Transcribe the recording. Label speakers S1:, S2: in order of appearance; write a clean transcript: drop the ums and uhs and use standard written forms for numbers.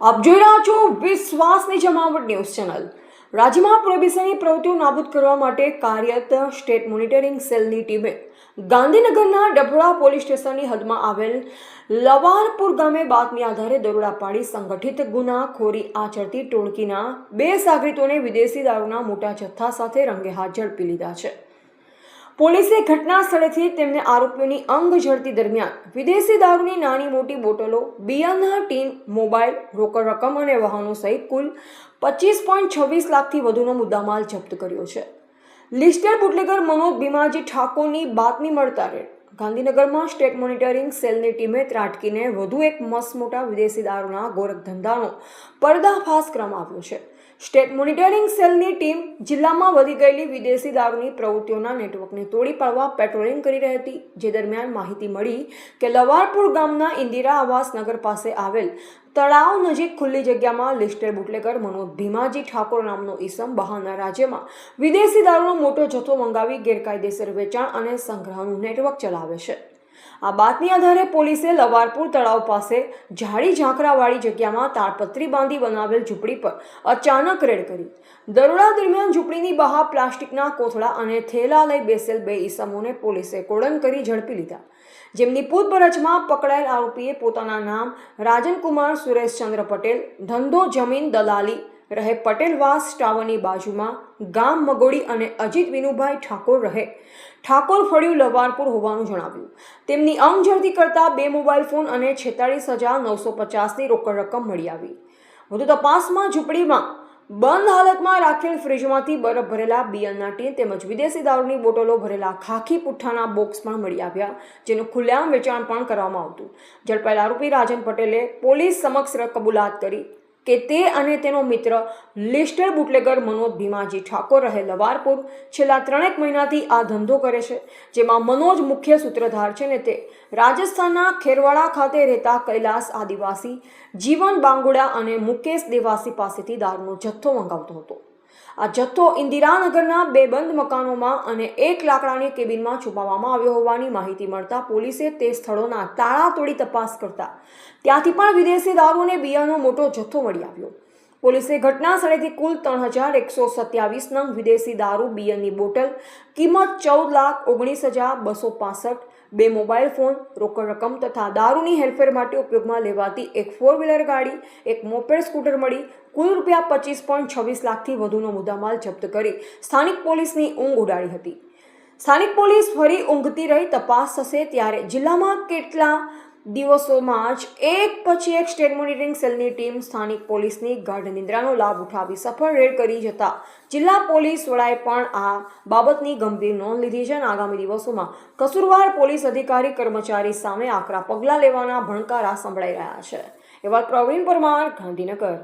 S1: આપ જોઈ રહ્યા છો વિશ્વાસની જમાવટ ન્યૂઝ ચેનલ। રાજ્યમાં પ્રોહિબિશનની પ્રવૃત્તિઓ નાબૂદ કરવા માટે કાર્યરત સ્ટેટ મોનિટરિંગ સેલની ટીમે ગાંધીનગરના ડભોળા પોલીસ સ્ટેશનની હદમાં આવેલ લવારપુર ગામે બાતમી આધારે દરોડા પાડી સંગઠિત ગુનાખોરી આચરતી ટોળકીના 2 સાગરીતોને વિદેશી દારૂના મોટા જથ્થા સાથે રંગે હાથ ઝડપી લીધા છે। પોલીસે ઘટના સ્થળેથી તેમને આરોપીઓની અંગ ઝડપી દરમિયાન વિદેશી દારૂની નાની મોટી બોટલો, બિયરના ટીન, મોબાઈલ, રોકડ રકમ અને વાહનો સહિત કુલ 25.26 લાખથી વધુનો મુદ્દામાલ જપ્ત કર્યો છે। લિસ્ટેડ બુટલેગર મનોજ ભીમાજી ઠાકોરની બાતમી મળતા ગાંધીનગરમાં સ્ટેટ મોનિટરિંગ સેલની ટીમે ત્રાટકીને વધુ એક મસમોટા વિદેશી દારૂના ગોરખધંધાનો પર્દાફાશ કરવામાં આવ્યો છે। સ્ટેટ મોનિટરિંગ સેલની ટીમ જિલ્લામાં વધી ગયેલી વિદેશી દારૂની પ્રવૃત્તિઓના નેટવર્કને તોડી પાડવા પેટ્રોલિંગ કરી રહી હતી। જે દરમિયાન માહિતી મળી કે લવારપુર ગામના ઇન્દિરા આવાસ નગર પાસે આવેલ તળાવ નજીક ખુલ્લી જગ્યામાં લિસ્ટેડ બુટલેગર મનોજ ભીમાજી ઠાકોર નામનો ઈસમ બહારના રાજ્યમાં વિદેશી દારૂનો મોટો જથ્થો મંગાવી ગેરકાયદેસર વેચાણ અને સંગ્રહનું નેટવર્ક ચલાવે છે। આ બાતમી આધારે પોલીસે લવારપુર તળાવ પાસે ઝાડી ઝાંખરાવાળી જગ્યામાં તાળપત્રી બાંધી બનાવેલ ઝૂંપડી પર અચાનક રેડ કરી। દરોડા દરમિયાન ઝૂંપડીની બહાર પ્લાસ્ટિકના કોથળા અને થેલા લઈ બેસેલ 2 ઈસમોને પોલીસે કોડન કરી ઝડપી લીધા, જેમની પૂછપરછમાં પકડાયેલ આરોપીએ પોતાના નામ રાજનકુમાર સુરેશચંદ્ર પટેલ, ધંધો જમીન દલાલી, રહે પટેલવાસ ટાવરની બાજુમાં, ગામ મગોડી અને અજીત વિનુભાઈ ઠાકોર રહે ઠાકોર ફળિયું લવારપુર હોવાનું જણાવ્યું। તેમની અંગ ઝડપી કરતા 2 મોબાઈલ ફોન અને 46,950ની રોકડ રકમ મળી આવી। વધુ તપાસમાં ઝૂંપડીમાં બંધ હાલતમાં રાખેલ ફ્રીજમાંથી બરફ ભરેલા બિયરના ટીન તેમજ વિદેશી દારૂની બોટલો ભરેલા ખાખી પુઠ્ઠાના બોક્સ પણ મળી આવ્યા, જેનું ખુલ્લેઆમ વેચાણ પણ કરવામાં આવતું। ઝડપાયેલ આરોપી રાજન પટેલે પોલીસ સમક્ષ કબૂલાત કરી કે તે અને તેનો મિત્ર લિસ્ટેડ બુટલેગર મનોજ ભીમાજી ઠાકોર રહે લવારપુર છેલ્લા 3 મહિનાથી આ ધંધો કરે છે, જેમાં મનોજ મુખ્ય સૂત્રધાર છે ને તે રાજસ્થાનના ખેરવાડા ખાતે રહેતા કૈલાસ આદિવાસી, જીવન બાંગુડા અને મુકેશ દેવાસી પાસેથી દારૂનો જથ્થો મંગાવતો હતો। આ જથ્થો ઇન્દિરાનગરના 2 બંધ મકાનોમાં અને 1 લાકડાની કેબિનમાં છુપાવવામાં આવ્યો હોવાની માહિતી મળતા પોલીસે તે સ્થળોના તાળા તોડી તપાસ કરતા ત્યાંથી પણ વિદેશી દારૂ અને બિયરનો મોટો જથ્થો મળી આવ્યો। પોલીસે ઘટના સ્થળેથી કુલ 3,127 નંગ વિદેશી દારૂ, બિયરની બોટલ, કિંમત 14,19,265, 2 મોબાઈલ ફોન, રોકડ રકમ તથા દારૂની હેરફેર માટે ઉપયોગમાં લેવાતી 1 4 વ્હીલર ગાડી, 1 મોપેડ સ્કૂટર મળી કુલ રૂપિયા 25.26 લાખથી વધુનો મુદ્દામાલ જપ્ત કરી સ્થાનિક પોલીસની ઊંઘ ઉડાડી હતી। સ્થાનિક પોલીસ ફરી ઊંઘતી રહી તપાસ થશે ત્યારે જિલ્લામાં કેટલા દિવસોમાં જ એક પછી એક સ્ટેટ મોનિટરિંગ સેલની ટીમ સ્થાનિક પોલીસની ગાઢ નિંદ્રાનો લાભ ઉઠાવી સફળ રેડ કરી જતા જિલ્લા પોલીસ વડાએ પણ આ બાબતની ગંભીર નોંધ લીધી છે અને આગામી દિવસોમાં કસૂરવાર પોલીસ અધિકારી કર્મચારી સામે આકરા પગલાં લેવાના ભણકારા સંભળાઈ રહ્યા છે। એવા પ્રવીણ પરમાર, ગાંધીનગર।